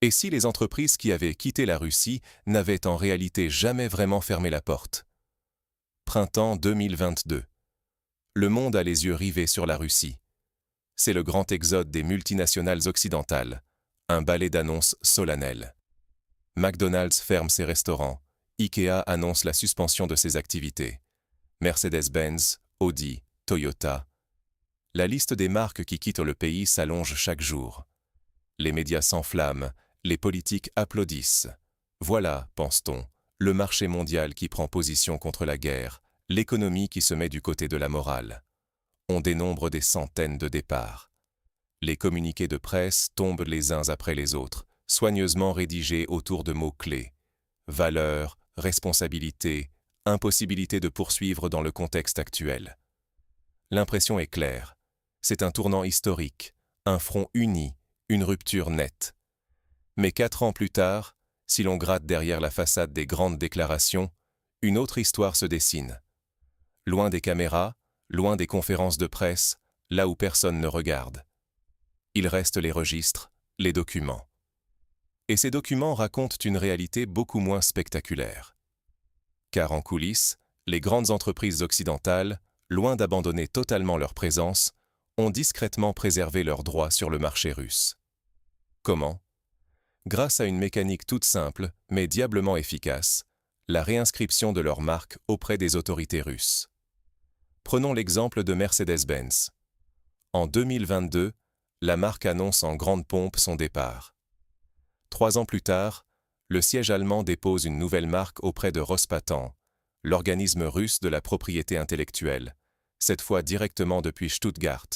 Et si les entreprises qui avaient quitté la Russie n'avaient en réalité jamais vraiment fermé la porte? Printemps 2022. Le monde a les yeux rivés sur la Russie. C'est le grand exode des multinationales occidentales, un ballet d'annonces solennel. McDonald's ferme ses restaurants, IKEA annonce la suspension de ses activités, Mercedes-Benz, Audi, Toyota. La liste des marques qui quittent le pays s'allonge chaque jour. Les médias s'enflamment, les politiques applaudissent. Voilà, pense-t-on, le marché mondial qui prend position contre la guerre, l'économie qui se met du côté de la morale. On dénombre des centaines de départs. Les communiqués de presse tombent les uns après les autres, soigneusement rédigés autour de mots-clés. Valeurs, responsabilité, impossibilité de poursuivre dans le contexte actuel. L'impression est claire. C'est un tournant historique, un front uni, une rupture nette. Mais 4 ans plus tard, si l'on gratte derrière la façade des grandes déclarations, une autre histoire se dessine. Loin des caméras, loin des conférences de presse, là où personne ne regarde. Il reste les registres, les documents. Et ces documents racontent une réalité beaucoup moins spectaculaire. Car en coulisses, les grandes entreprises occidentales, loin d'abandonner totalement leur présence, ont discrètement préservé leurs droits sur le marché russe. Comment? Grâce à une mécanique toute simple, mais diablement efficace, la réinscription de leur marque auprès des autorités russes. Prenons l'exemple de Mercedes-Benz. En 2022, la marque annonce en grande pompe son départ. 3 ans plus tard, le siège allemand dépose une nouvelle marque auprès de Rospatent, l'organisme russe de la propriété intellectuelle, cette fois directement depuis Stuttgart,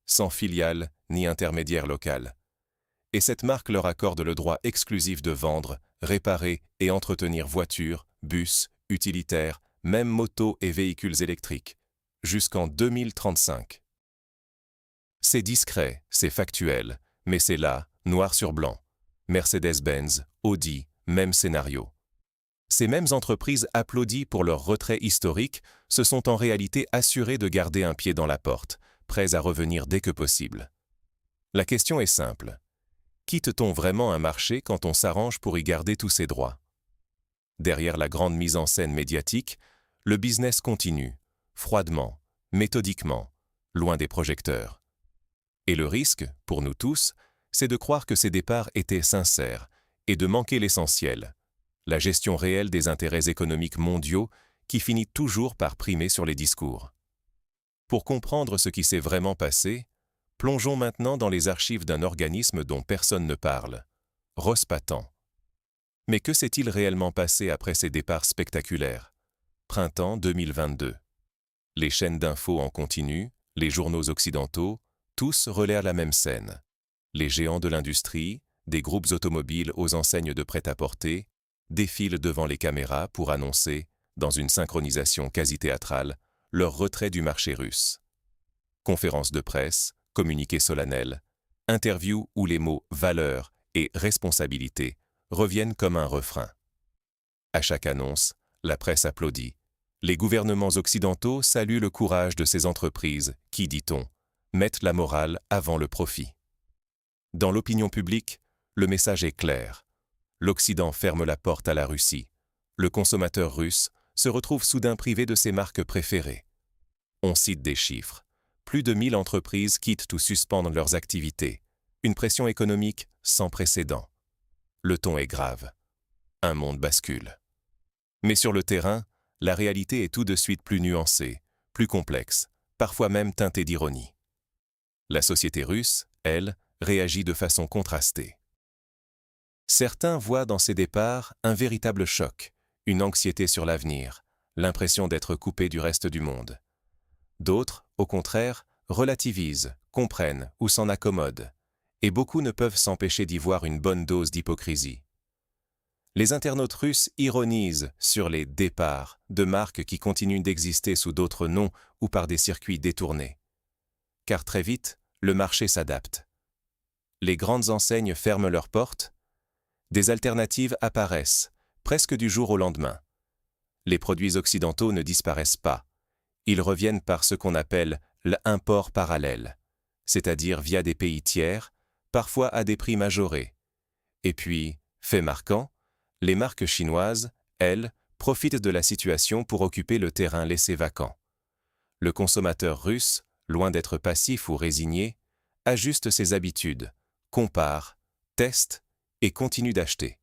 sans filiale ni intermédiaire local. Et cette marque leur accorde le droit exclusif de vendre, réparer et entretenir voitures, bus, utilitaires, même motos et véhicules électriques, jusqu'en 2035. C'est discret, c'est factuel, mais c'est là, noir sur blanc. Mercedes-Benz, Audi, même scénario. Ces mêmes entreprises applaudies pour leur retrait historique se sont en réalité assurées de garder un pied dans la porte, prêts à revenir dès que possible. La question est simple. Quitte-t-on vraiment un marché quand on s'arrange pour y garder tous ses droits? Derrière la grande mise en scène médiatique, le business continue, froidement, méthodiquement, loin des projecteurs. Et le risque, pour nous tous, c'est de croire que ces départs étaient sincères et de manquer l'essentiel, la gestion réelle des intérêts économiques mondiaux qui finit toujours par primer sur les discours. Pour comprendre ce qui s'est vraiment passé, plongeons maintenant dans les archives d'un organisme dont personne ne parle, Rospatent. Mais que s'est-il réellement passé après ces départs spectaculaires? Printemps 2022. Les chaînes d'infos en continu, les journaux occidentaux, tous relaient la même scène. Les géants de l'industrie, des groupes automobiles aux enseignes de prêt-à-porter, défilent devant les caméras pour annoncer, dans une synchronisation quasi théâtrale, leur retrait du marché russe. Conférences de presse, communiqués solennels, interviews où les mots « valeur » et « responsabilité » reviennent comme un refrain. À chaque annonce, la presse applaudit. Les gouvernements occidentaux saluent le courage de ces entreprises qui, dit-on, mettent la morale avant le profit. Dans l'opinion publique, le message est clair. L'Occident ferme la porte à la Russie. Le consommateur russe se retrouve soudain privé de ses marques préférées. On cite des chiffres. Plus de 1000 entreprises quittent ou suspendent leurs activités. Une pression économique sans précédent. Le ton est grave. Un monde bascule. Mais sur le terrain, la réalité est tout de suite plus nuancée, plus complexe, parfois même teintée d'ironie. La société russe, elle, réagit de façon contrastée. Certains voient dans ces départs un véritable choc, une anxiété sur l'avenir, l'impression d'être coupé du reste du monde. D'autres, au contraire, relativisent, comprennent ou s'en accommodent, et beaucoup ne peuvent s'empêcher d'y voir une bonne dose d'hypocrisie. Les internautes russes ironisent sur les départs de marques qui continuent d'exister sous d'autres noms ou par des circuits détournés. Car très vite, le marché s'adapte. Les grandes enseignes ferment leurs portes, des alternatives apparaissent, presque du jour au lendemain. Les produits occidentaux ne disparaissent pas. Ils reviennent par ce qu'on appelle l'import parallèle, c'est-à-dire via des pays tiers, parfois à des prix majorés, Et puis, fait marquant, les marques chinoises, elles, profitent de la situation pour occuper le terrain laissé vacant. Le consommateur russe, loin d'être passif ou résigné, ajuste ses habitudes, compare, teste et continue d'acheter.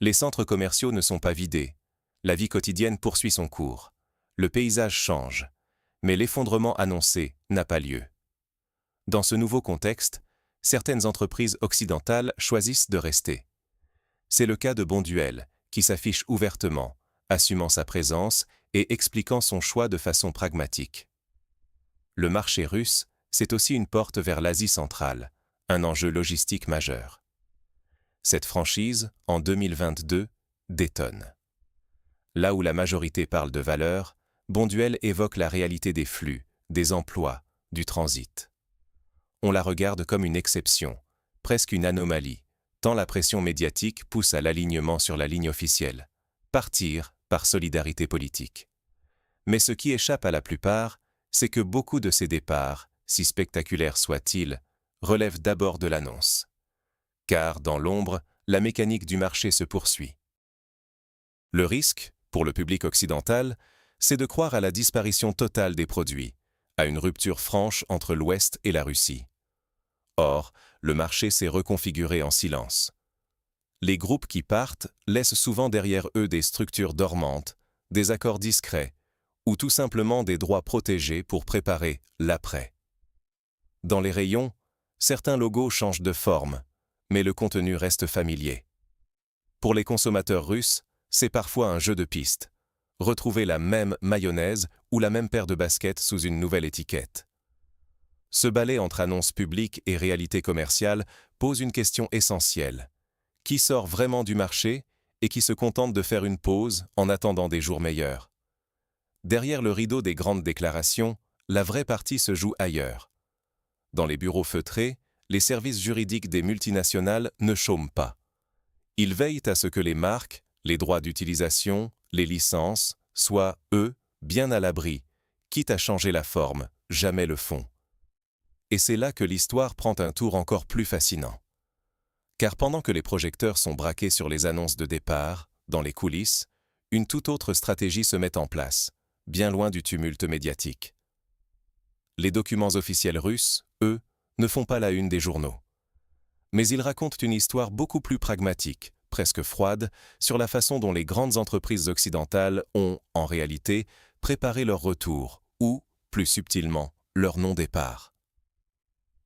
Les centres commerciaux ne sont pas vidés, la vie quotidienne poursuit son cours, le paysage change, mais l'effondrement annoncé n'a pas lieu. Dans ce nouveau contexte, certaines entreprises occidentales choisissent de rester. C'est le cas de Bonduelle, qui s'affiche ouvertement, assumant sa présence et expliquant son choix de façon pragmatique. Le marché russe, c'est aussi une porte vers l'Asie centrale, un enjeu logistique majeur. Cette franchise, en 2022, détonne. Là où la majorité parle de valeur, Bonduelle évoque la réalité des flux, des emplois, du transit. On la regarde comme une exception, presque une anomalie, tant la pression médiatique pousse à l'alignement sur la ligne officielle, partir par solidarité politique. Mais ce qui échappe à la plupart, c'est que beaucoup de ces départs, si spectaculaires soient-ils, relèvent d'abord de l'annonce. Car, dans l'ombre, la mécanique du marché se poursuit. Le risque, pour le public occidental, c'est de croire à la disparition totale des produits, à une rupture franche entre l'Ouest et la Russie. Or, le marché s'est reconfiguré en silence. Les groupes qui partent laissent souvent derrière eux des structures dormantes, des accords discrets, ou tout simplement des droits protégés pour préparer l'après. Dans les rayons, certains logos changent de forme, mais le contenu reste familier. Pour les consommateurs russes, c'est parfois un jeu de piste. Retrouver la même mayonnaise ou la même paire de baskets sous une nouvelle étiquette. Ce balai entre annonces publiques et réalité commerciale pose une question essentielle. Qui sort vraiment du marché et qui se contente de faire une pause en attendant des jours meilleurs? Derrière le rideau des grandes déclarations, la vraie partie se joue ailleurs. Dans les bureaux feutrés, les services juridiques des multinationales ne chôment pas. Ils veillent à ce que les marques, les droits d'utilisation, les licences, soient, eux, bien à l'abri, quitte à changer la forme, jamais le fond. Et c'est là que l'histoire prend un tour encore plus fascinant. Car pendant que les projecteurs sont braqués sur les annonces de départ, dans les coulisses, une toute autre stratégie se met en place, bien loin du tumulte médiatique. Les documents officiels russes, eux, ne font pas la une des journaux. Mais ils racontent une histoire beaucoup plus pragmatique, presque froide, sur la façon dont les grandes entreprises occidentales ont, en réalité, préparé leur retour, ou, plus subtilement, leur non-départ.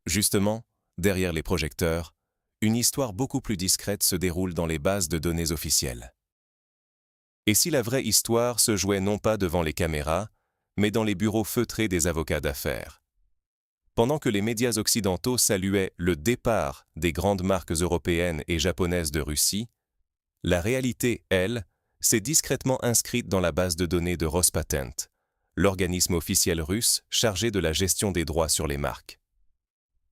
Justement, derrière les projecteurs, une histoire beaucoup plus discrète se déroule dans les bases de données officielles. Et si la vraie histoire se jouait non pas devant les caméras, mais dans les bureaux feutrés des avocats d'affaires? Pendant que les médias occidentaux saluaient le départ des grandes marques européennes et japonaises de Russie, la réalité, elle, s'est discrètement inscrite dans la base de données de Rospatent, l'organisme officiel russe chargé de la gestion des droits sur les marques.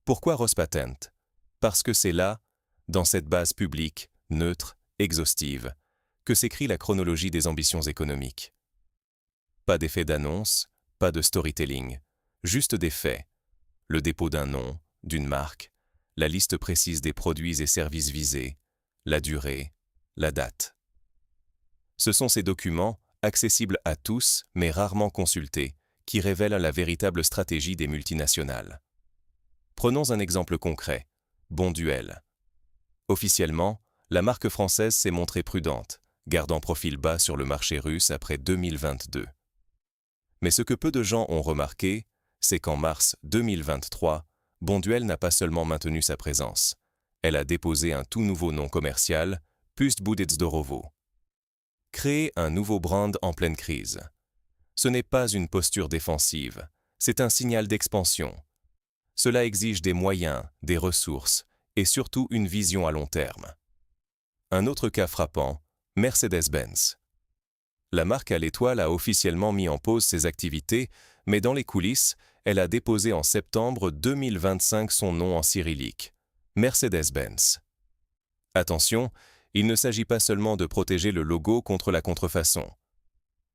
Pourquoi Rospatent? Parce que c'est là, dans cette base publique, neutre, exhaustive, que s'écrit la chronologie des ambitions économiques. Pas d'effet d'annonce, pas de storytelling, juste des faits. Le dépôt d'un nom, d'une marque, la liste précise des produits et services visés, la durée, la date. Ce sont ces documents, accessibles à tous mais rarement consultés, qui révèlent la véritable stratégie des multinationales. Prenons un exemple concret, Bonduelle. Officiellement, la marque française s'est montrée prudente, gardant profil bas sur le marché russe après 2022. Mais ce que peu de gens ont remarqué, c'est qu'en mars 2023, Bonduelle n'a pas seulement maintenu sa présence. Elle a déposé un tout nouveau nom commercial, Pust-Budezdorovo. Créer un nouveau brand en pleine crise. Ce n'est pas une posture défensive, c'est un signal d'expansion. Cela exige des moyens, des ressources et surtout une vision à long terme. Un autre cas frappant, Mercedes-Benz. La marque à l'étoile a officiellement mis en pause ses activités, mais dans les coulisses, elle a déposé en septembre 2025 son nom en cyrillique, Mercedes-Benz. Attention, il ne s'agit pas seulement de protéger le logo contre la contrefaçon.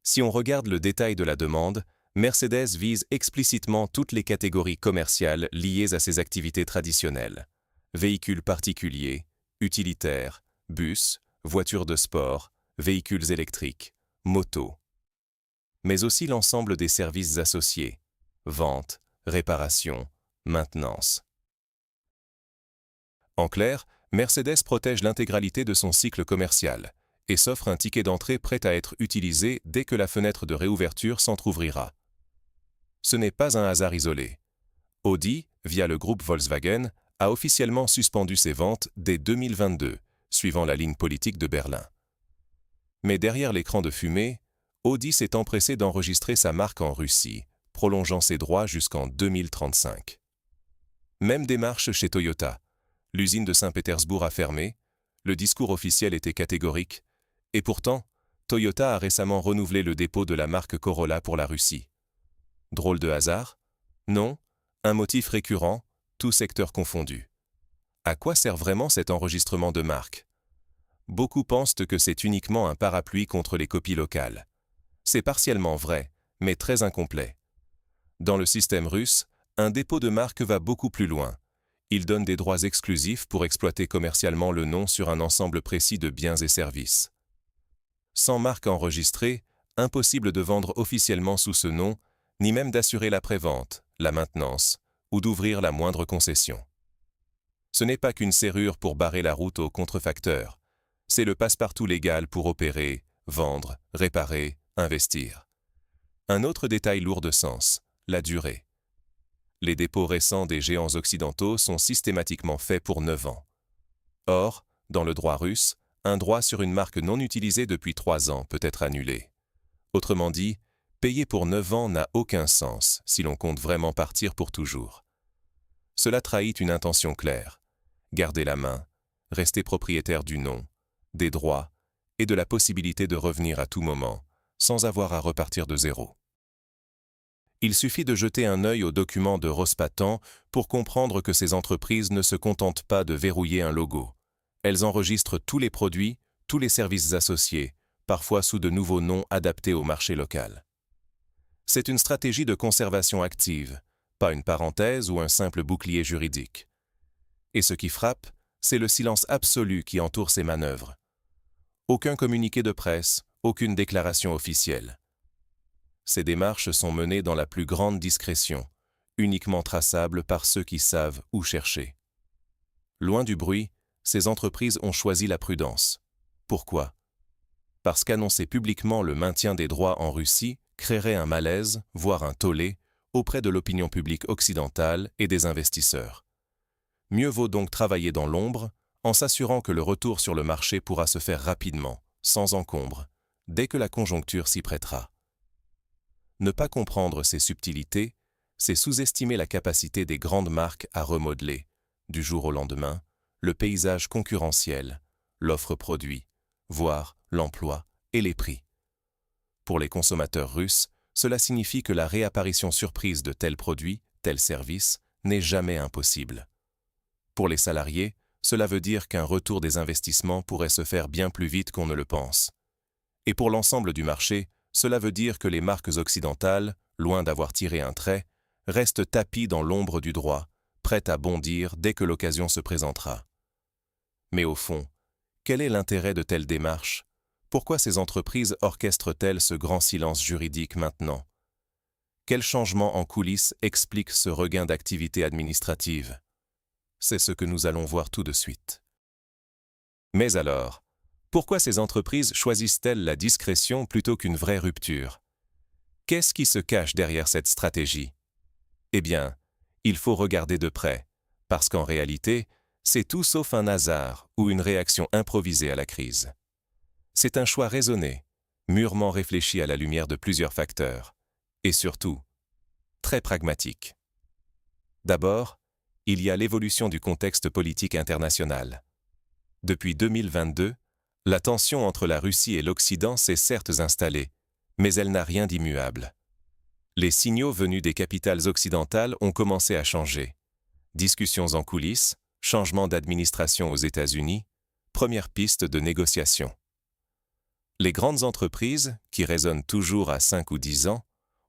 Si on regarde le détail de la demande, Mercedes vise explicitement toutes les catégories commerciales liées à ses activités traditionnelles. Véhicules particuliers, utilitaires, bus, voitures de sport, véhicules électriques, motos. Mais aussi l'ensemble des services associés, vente, réparation, maintenance. En clair, Mercedes protège l'intégralité de son cycle commercial et s'offre un ticket d'entrée prêt à être utilisé dès que la fenêtre de réouverture s'entr'ouvrira. Ce n'est pas un hasard isolé. Audi, via le groupe Volkswagen, a officiellement suspendu ses ventes dès 2022, suivant la ligne politique de Berlin. Mais derrière l'écran de fumée, Audi s'est empressé d'enregistrer sa marque en Russie, prolongeant ses droits jusqu'en 2035. Même démarche chez Toyota. L'usine de Saint-Pétersbourg a fermé, le discours officiel était catégorique, et pourtant, Toyota a récemment renouvelé le dépôt de la marque Corolla pour la Russie. Drôle de hasard? Non, un motif récurrent, tout secteur confondu. À quoi sert vraiment cet enregistrement de marque? Beaucoup pensent que c'est uniquement un parapluie contre les copies locales. C'est partiellement vrai, mais très incomplet. Dans le système russe, un dépôt de marque va beaucoup plus loin. Il donne des droits exclusifs pour exploiter commercialement le nom sur un ensemble précis de biens et services. Sans marque enregistrée, impossible de vendre officiellement sous ce nom, ni même d'assurer la prévente, la maintenance, ou d'ouvrir la moindre concession. Ce n'est pas qu'une serrure pour barrer la route aux contrefacteurs, c'est le passe-partout légal pour opérer, vendre, réparer, investir. Un autre détail lourd de sens, la durée. Les dépôts récents des géants occidentaux sont systématiquement faits pour 9 ans. Or, dans le droit russe, un droit sur une marque non utilisée depuis 3 ans peut être annulé. Autrement dit, payer pour 9 ans n'a aucun sens si l'on compte vraiment partir pour toujours. Cela trahit une intention claire. Garder la main, rester propriétaire du nom, des droits et de la possibilité de revenir à tout moment, sans avoir à repartir de zéro. Il suffit de jeter un œil aux documents de Rospatan pour comprendre que ces entreprises ne se contentent pas de verrouiller un logo. Elles enregistrent tous les produits, tous les services associés, parfois sous de nouveaux noms adaptés au marché local. C'est une stratégie de conservation active, pas une parenthèse ou un simple bouclier juridique. Et ce qui frappe, c'est le silence absolu qui entoure ces manœuvres. Aucun communiqué de presse, aucune déclaration officielle. Ces démarches sont menées dans la plus grande discrétion, uniquement traçables par ceux qui savent où chercher. Loin du bruit, ces entreprises ont choisi la prudence. Pourquoi? Parce qu'annoncer publiquement le maintien des droits en Russie créerait un malaise, voire un tollé, auprès de l'opinion publique occidentale et des investisseurs. Mieux vaut donc travailler dans l'ombre, en s'assurant que le retour sur le marché pourra se faire rapidement, sans encombre, dès que la conjoncture s'y prêtera. Ne pas comprendre ces subtilités, c'est sous-estimer la capacité des grandes marques à remodeler, du jour au lendemain, le paysage concurrentiel, l'offre produit, voire l'emploi et les prix. Pour les consommateurs russes, cela signifie que la réapparition surprise de tel produit, tel service, n'est jamais impossible. Pour les salariés, cela veut dire qu'un retour des investissements pourrait se faire bien plus vite qu'on ne le pense. Et pour l'ensemble du marché, cela veut dire que les marques occidentales, loin d'avoir tiré un trait, restent tapies dans l'ombre du droit, prêtes à bondir dès que l'occasion se présentera. Mais au fond, quel est l'intérêt de telles démarches? Pourquoi ces entreprises orchestrent-elles ce grand silence juridique maintenant? Quel changement en coulisses explique ce regain d'activité administrative? C'est ce que nous allons voir tout de suite. Mais alors, pourquoi ces entreprises choisissent-elles la discrétion plutôt qu'une vraie rupture? Qu'est-ce qui se cache derrière cette stratégie? Eh bien, il faut regarder de près, parce qu'en réalité, c'est tout sauf un hasard ou une réaction improvisée à la crise. C'est un choix raisonné, mûrement réfléchi à la lumière de plusieurs facteurs, et surtout, très pragmatique. D'abord, il y a l'évolution du contexte politique international. Depuis 2022, la tension entre la Russie et l'Occident s'est certes installée, mais elle n'a rien d'immuable. Les signaux venus des capitales occidentales ont commencé à changer. Discussions en coulisses, changement d'administration aux États-Unis, première piste de négociation. Les grandes entreprises, qui raisonnent toujours à 5 ou 10 ans,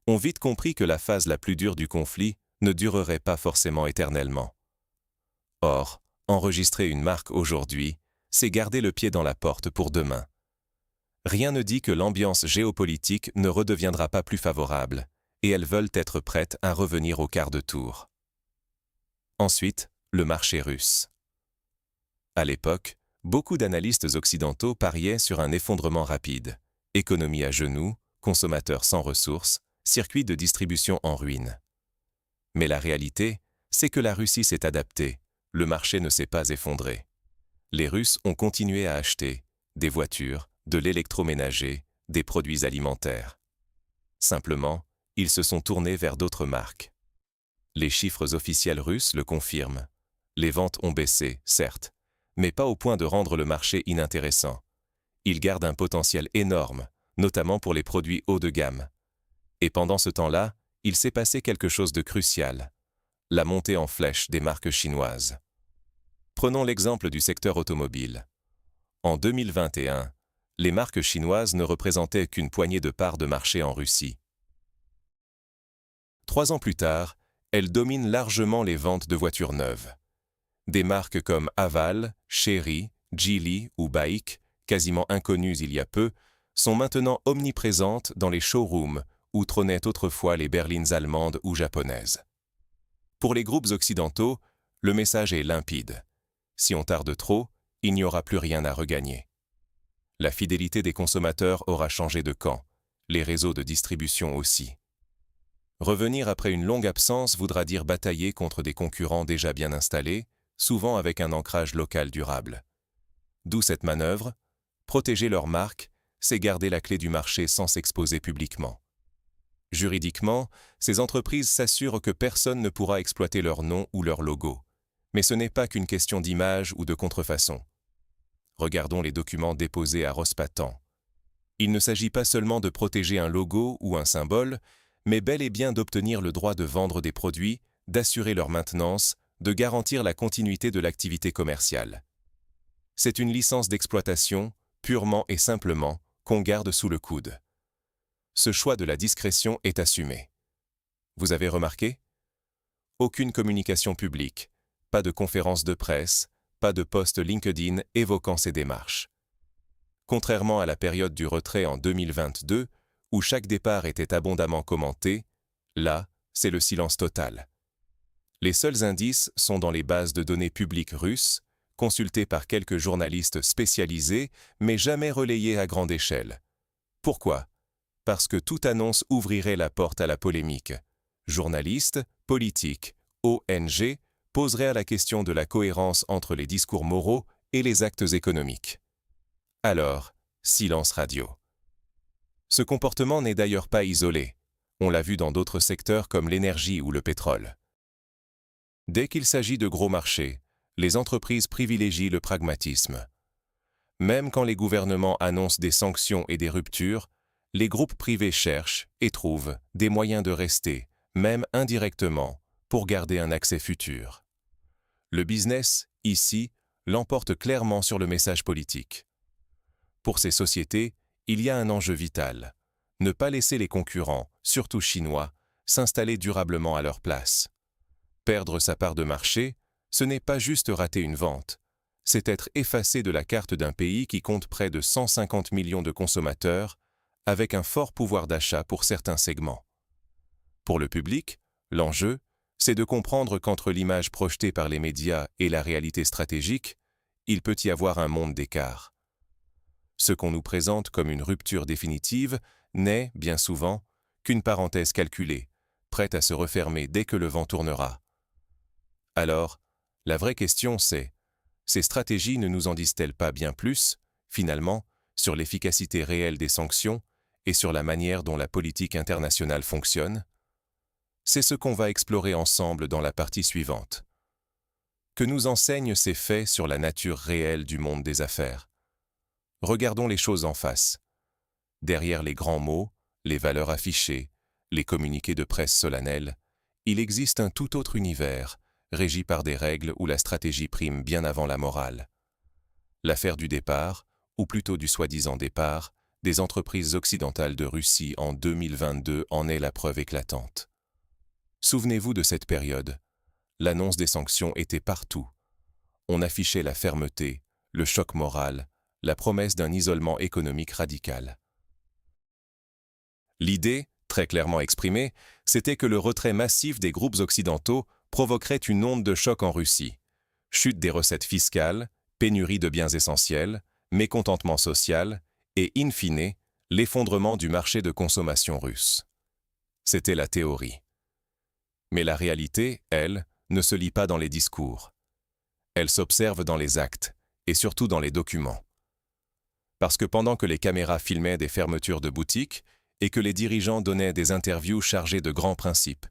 ont vite compris que la phase la plus dure du conflit ne durerait pas forcément éternellement. Or, enregistrer une marque aujourd'hui, c'est garder le pied dans la porte pour demain. Rien ne dit que l'ambiance géopolitique ne redeviendra pas plus favorable, et elles veulent être prêtes à revenir au quart de tour. Ensuite, le marché russe. À l'époque, beaucoup d'analystes occidentaux pariaient sur un effondrement rapide, économie à genoux, consommateurs sans ressources, circuits de distribution en ruine. Mais la réalité, c'est que la Russie s'est adaptée, le marché ne s'est pas effondré. Les Russes ont continué à acheter des voitures, de l'électroménager, des produits alimentaires. Simplement, ils se sont tournés vers d'autres marques. Les chiffres officiels russes le confirment. Les ventes ont baissé, certes, mais pas au point de rendre le marché inintéressant. Il garde un potentiel énorme, notamment pour les produits haut de gamme. Et pendant ce temps-là, il s'est passé quelque chose de crucial, la montée en flèche des marques chinoises. Prenons l'exemple du secteur automobile. En 2021, les marques chinoises ne représentaient qu'une poignée de parts de marché en Russie. 3 ans plus tard, elles dominent largement les ventes de voitures neuves. Des marques comme Haval, Chery, Geely ou BAIC, quasiment inconnues il y a peu, sont maintenant omniprésentes dans les showrooms où trônaient autrefois les berlines allemandes ou japonaises. Pour les groupes occidentaux, le message est limpide. Si on tarde trop, il n'y aura plus rien à regagner. La fidélité des consommateurs aura changé de camp, les réseaux de distribution aussi. Revenir après une longue absence voudra dire batailler contre des concurrents déjà bien installés, souvent avec un ancrage local durable. D'où cette manœuvre, protéger leur marque, c'est garder la clé du marché sans s'exposer publiquement. Juridiquement, ces entreprises s'assurent que personne ne pourra exploiter leur nom ou leur logo. Mais ce n'est pas qu'une question d'image ou de contrefaçon. Regardons les documents déposés à Rospatan. Il ne s'agit pas seulement de protéger un logo ou un symbole, mais bel et bien d'obtenir le droit de vendre des produits, d'assurer leur maintenance, de garantir la continuité de l'activité commerciale. C'est une licence d'exploitation, purement et simplement, qu'on garde sous le coude. Ce choix de la discrétion est assumé. Vous avez remarqué ? Aucune communication publique, pas de conférence de presse, pas de post LinkedIn évoquant ces démarches. Contrairement à la période du retrait en 2022, où chaque départ était abondamment commenté, là, c'est le silence total. Les seuls indices sont dans les bases de données publiques russes, consultées par quelques journalistes spécialisés, mais jamais relayées à grande échelle. Pourquoi ? Parce que toute annonce ouvrirait la porte à la polémique. Journalistes, politiques, ONG poseraient la question de la cohérence entre les discours moraux et les actes économiques. Alors, silence radio. Ce comportement n'est d'ailleurs pas isolé. On l'a vu dans d'autres secteurs comme l'énergie ou le pétrole. Dès qu'il s'agit de gros marchés, les entreprises privilégient le pragmatisme. Même quand les gouvernements annoncent des sanctions et des ruptures, les groupes privés cherchent et trouvent des moyens de rester, même indirectement, pour garder un accès futur. Le business, ici, l'emporte clairement sur le message politique. Pour ces sociétés, il y a un enjeu vital. Ne pas laisser les concurrents, surtout chinois, s'installer durablement à leur place. Perdre sa part de marché, ce n'est pas juste rater une vente, c'est être effacé de la carte d'un pays qui compte près de 150 millions de consommateurs, avec un fort pouvoir d'achat pour certains segments. Pour le public, l'enjeu, c'est de comprendre qu'entre l'image projetée par les médias et la réalité stratégique, il peut y avoir un monde d'écart. Ce qu'on nous présente comme une rupture définitive n'est, bien souvent, qu'une parenthèse calculée, prête à se refermer dès que le vent tournera. Alors, la vraie question c'est, ces stratégies ne nous en disent-elles pas bien plus, finalement, sur l'efficacité réelle des sanctions et sur la manière dont la politique internationale fonctionne ? C'est ce qu'on va explorer ensemble dans la partie suivante. Que nous enseignent ces faits sur la nature réelle du monde des affaires ? Regardons les choses en face. Derrière les grands mots, les valeurs affichées, les communiqués de presse solennels, il existe un tout autre univers, régi par des règles où la stratégie prime bien avant la morale. L'affaire du départ, ou plutôt du soi-disant départ, des entreprises occidentales de Russie en 2022 en est la preuve éclatante. Souvenez-vous de cette période. L'annonce des sanctions était partout. On affichait la fermeté, le choc moral, la promesse d'un isolement économique radical. L'idée, très clairement exprimée, c'était que le retrait massif des groupes occidentaux provoquerait une onde de choc en Russie. Chute des recettes fiscales, pénurie de biens essentiels, mécontentement social et, in fine, l'effondrement du marché de consommation russe. C'était la théorie. Mais la réalité, elle, ne se lit pas dans les discours. Elle s'observe dans les actes, et surtout dans les documents. Parce que pendant que les caméras filmaient des fermetures de boutiques et que les dirigeants donnaient des interviews chargées de grands principes,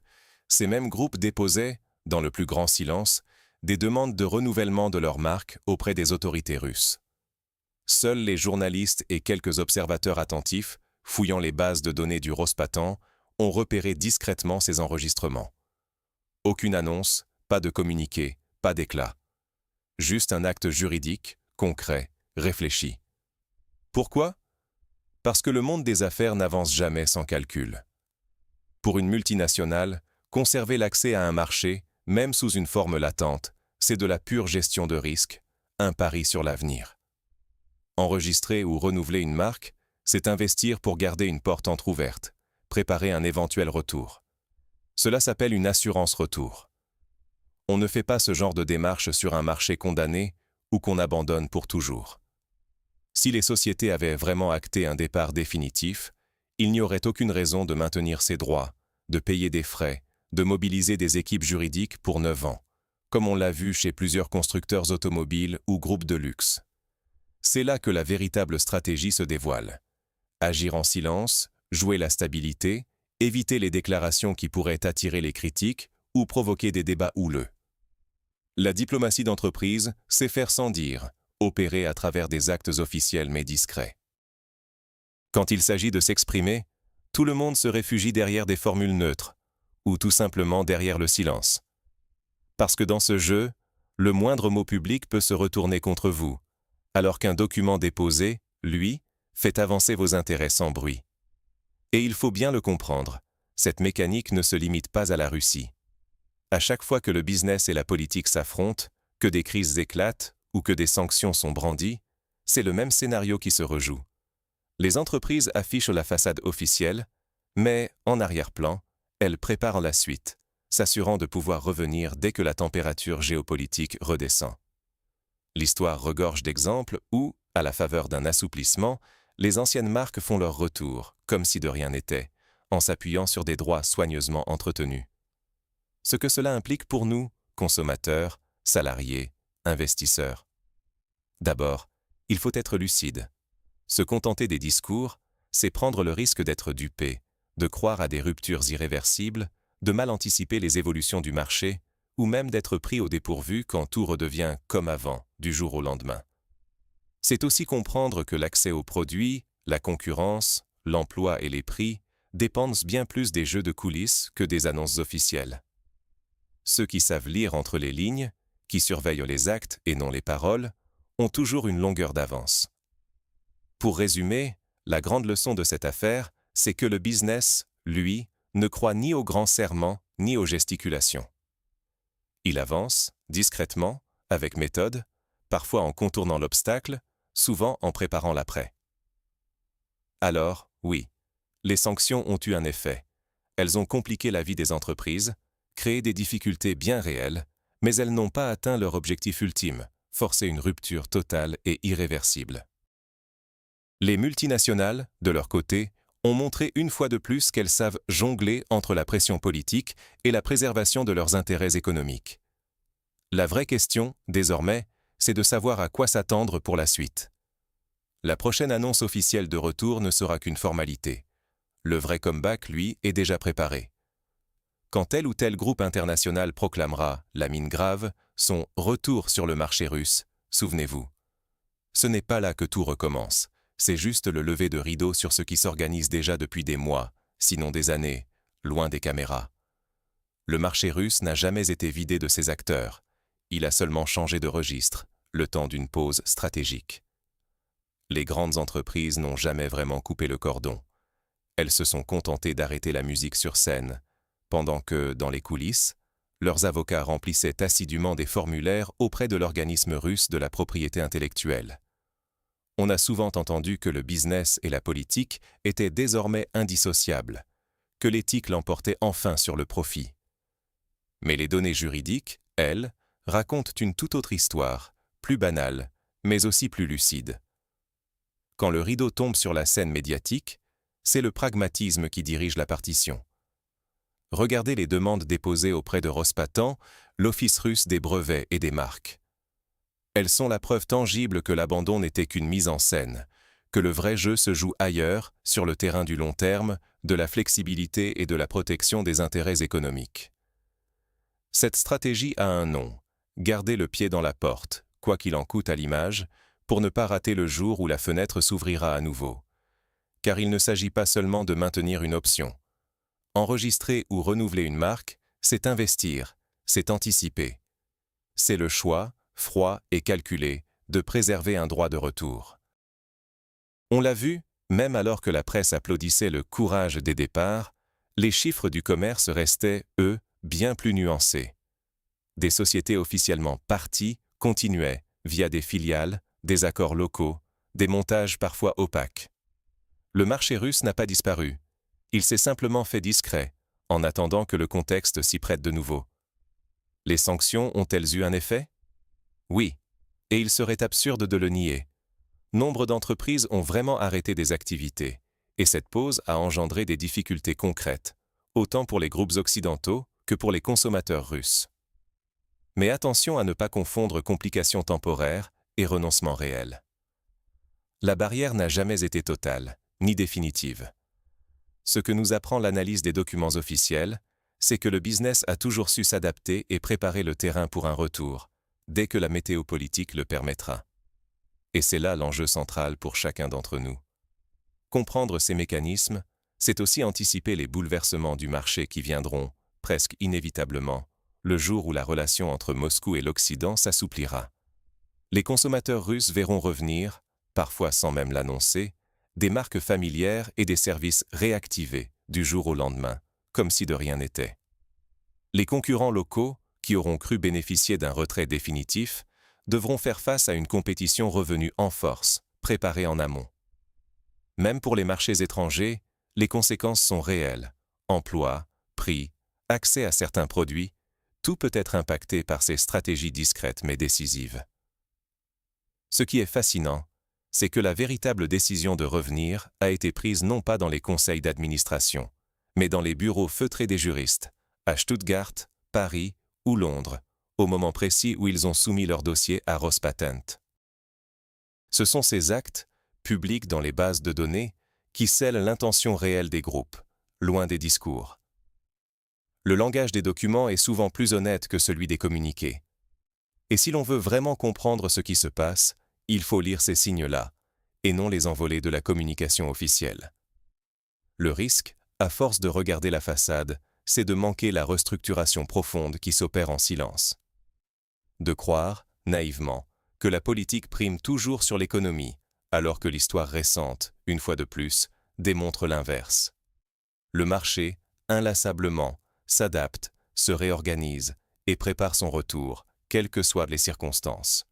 ces mêmes groupes déposaient, dans le plus grand silence, des demandes de renouvellement de leur marque auprès des autorités russes. Seuls les journalistes et quelques observateurs attentifs, fouillant les bases de données du Rospatan, ont repéré discrètement ces enregistrements. Aucune annonce, pas de communiqué, pas d'éclat. Juste un acte juridique, concret, réfléchi. Pourquoi ? Parce que le monde des affaires n'avance jamais sans calcul. Pour une multinationale, conserver l'accès à un marché, même sous une forme latente, c'est de la pure gestion de risque, un pari sur l'avenir. Enregistrer ou renouveler une marque, c'est investir pour garder une porte entrouverte, préparer un éventuel retour. Cela s'appelle une assurance retour. On ne fait pas ce genre de démarche sur un marché condamné ou qu'on abandonne pour toujours. Si les sociétés avaient vraiment acté un départ définitif, il n'y aurait aucune raison de maintenir ses droits, de payer des frais, de mobiliser des équipes juridiques pour 9 ans, comme on l'a vu chez plusieurs constructeurs automobiles ou groupes de luxe. C'est là que la véritable stratégie se dévoile. Agir en silence, jouer la stabilité, éviter les déclarations qui pourraient attirer les critiques ou provoquer des débats houleux. La diplomatie d'entreprise, c'est faire sans dire, opérer à travers des actes officiels mais discrets. Quand il s'agit de s'exprimer, tout le monde se réfugie derrière des formules neutres, ou tout simplement derrière le silence. Parce que dans ce jeu, le moindre mot public peut se retourner contre vous, alors qu'un document déposé, lui, fait avancer vos intérêts sans bruit. Et il faut bien le comprendre, cette mécanique ne se limite pas à la Russie. À chaque fois que le business et la politique s'affrontent, que des crises éclatent ou que des sanctions sont brandies, c'est le même scénario qui se rejoue. Les entreprises affichent la façade officielle, mais, en arrière-plan, elles préparent la suite, s'assurant de pouvoir revenir dès que la température géopolitique redescend. L'histoire regorge d'exemples où, à la faveur d'un assouplissement, les anciennes marques font leur retour, comme si de rien n'était, en s'appuyant sur des droits soigneusement entretenus. Ce que cela implique pour nous, consommateurs, salariés, investisseurs. D'abord, il faut être lucide. Se contenter des discours, c'est prendre le risque d'être dupé, de croire à des ruptures irréversibles, de mal anticiper les évolutions du marché, ou même d'être pris au dépourvu quand tout redevient comme avant, du jour au lendemain. C'est aussi comprendre que l'accès aux produits, la concurrence, l'emploi et les prix dépendent bien plus des jeux de coulisses que des annonces officielles. Ceux qui savent lire entre les lignes, qui surveillent les actes et non les paroles, ont toujours une longueur d'avance. Pour résumer, la grande leçon de cette affaire, c'est que le business, lui, ne croit ni aux grands serments ni aux gesticulations. Il avance, discrètement, avec méthode, parfois en contournant l'obstacle, souvent en préparant l'après. Alors, oui, les sanctions ont eu un effet. Elles ont compliqué la vie des entreprises, créé des difficultés bien réelles, mais elles n'ont pas atteint leur objectif ultime, forcer une rupture totale et irréversible. Les multinationales, de leur côté, ont montré une fois de plus qu'elles savent jongler entre la pression politique et la préservation de leurs intérêts économiques. La vraie question, désormais, c'est de savoir à quoi s'attendre pour la suite. La prochaine annonce officielle de retour ne sera qu'une formalité. Le vrai comeback, lui, est déjà préparé. Quand tel ou tel groupe international proclamera, la mine grave, son retour sur le marché russe, souvenez-vous. Ce n'est pas là que tout recommence, c'est juste le lever de rideau sur ce qui s'organise déjà depuis des mois, sinon des années, loin des caméras. Le marché russe n'a jamais été vidé de ses acteurs, il a seulement changé de registre, le temps d'une pause stratégique. Les grandes entreprises n'ont jamais vraiment coupé le cordon. Elles se sont contentées d'arrêter la musique sur scène, pendant que, dans les coulisses, leurs avocats remplissaient assidûment des formulaires auprès de l'organisme russe de la propriété intellectuelle. On a souvent entendu que le business et la politique étaient désormais indissociables, que l'éthique l'emportait enfin sur le profit. Mais les données juridiques, elles, racontent une toute autre histoire, plus banale, mais aussi plus lucide. Quand le rideau tombe sur la scène médiatique, c'est le pragmatisme qui dirige la partition. Regardez les demandes déposées auprès de Rospatan, l'Office russe des brevets et des marques. Elles sont la preuve tangible que l'abandon n'était qu'une mise en scène, que le vrai jeu se joue ailleurs, sur le terrain du long terme, de la flexibilité et de la protection des intérêts économiques. Cette stratégie a un nom, garder le pied dans la porte, quoi qu'il en coûte à l'image, pour ne pas rater le jour où la fenêtre s'ouvrira à nouveau. Car il ne s'agit pas seulement de maintenir une option. Enregistrer ou renouveler une marque, c'est investir, c'est anticiper. C'est le choix, froid et calculé, de préserver un droit de retour. On l'a vu, même alors que la presse applaudissait le courage des départs, les chiffres du commerce restaient, eux, bien plus nuancés. Des sociétés officiellement parties continuaient, via des filiales, des accords locaux, des montages parfois opaques. Le marché russe n'a pas disparu. Il s'est simplement fait discret, en attendant que le contexte s'y prête de nouveau. Les sanctions ont-elles eu un effet? Oui, et il serait absurde de le nier. Nombre d'entreprises ont vraiment arrêté des activités, et cette pause a engendré des difficultés concrètes, autant pour les groupes occidentaux que pour les consommateurs russes. Mais attention à ne pas confondre complications temporaires et renoncement réel. La barrière n'a jamais été totale, ni définitive. Ce que nous apprend l'analyse des documents officiels, c'est que le business a toujours su s'adapter et préparer le terrain pour un retour, dès que la météo politique le permettra. Et c'est là l'enjeu central pour chacun d'entre nous. Comprendre ces mécanismes, c'est aussi anticiper les bouleversements du marché qui viendront, presque inévitablement, le jour où la relation entre Moscou et l'Occident s'assouplira. Les consommateurs russes verront revenir, parfois sans même l'annoncer, des marques familières et des services réactivés du jour au lendemain, comme si de rien n'était. Les concurrents locaux, qui auront cru bénéficier d'un retrait définitif, devront faire face à une compétition revenue en force, préparée en amont. Même pour les marchés étrangers, les conséquences sont réelles. Emploi, prix, accès à certains produits, tout peut être impacté par ces stratégies discrètes mais décisives. Ce qui est fascinant, c'est que la véritable décision de revenir a été prise non pas dans les conseils d'administration, mais dans les bureaux feutrés des juristes, à Stuttgart, Paris ou Londres, au moment précis où ils ont soumis leur dossier à Rospatent. Ce sont ces actes, publics dans les bases de données, qui scellent l'intention réelle des groupes, loin des discours. Le langage des documents est souvent plus honnête que celui des communiqués. Et si l'on veut vraiment comprendre ce qui se passe, il faut lire ces signes-là, et non les envolées de la communication officielle. Le risque, à force de regarder la façade, c'est de manquer la restructuration profonde qui s'opère en silence. De croire, naïvement, que la politique prime toujours sur l'économie, alors que l'histoire récente, une fois de plus, démontre l'inverse. Le marché, inlassablement, s'adapte, se réorganise et prépare son retour, quelles que soient les circonstances.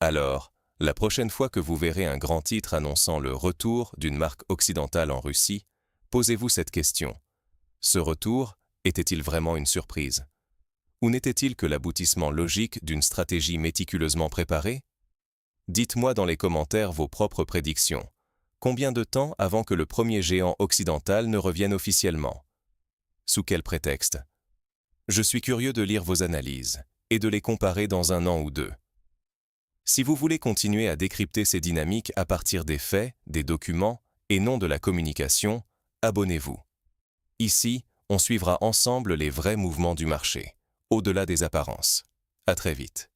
Alors, la prochaine fois que vous verrez un grand titre annonçant le retour d'une marque occidentale en Russie, posez-vous cette question. Ce retour était-il vraiment une surprise? Ou n'était-il que l'aboutissement logique d'une stratégie méticuleusement préparée? Dites-moi dans les commentaires vos propres prédictions. Combien de temps avant que le premier géant occidental ne revienne officiellement? Sous quel prétexte? Je suis curieux de lire vos analyses et de les comparer dans un an ou deux. Si vous voulez continuer à décrypter ces dynamiques à partir des faits, des documents et non de la communication, abonnez-vous. Ici, on suivra ensemble les vrais mouvements du marché, au-delà des apparences. À très vite.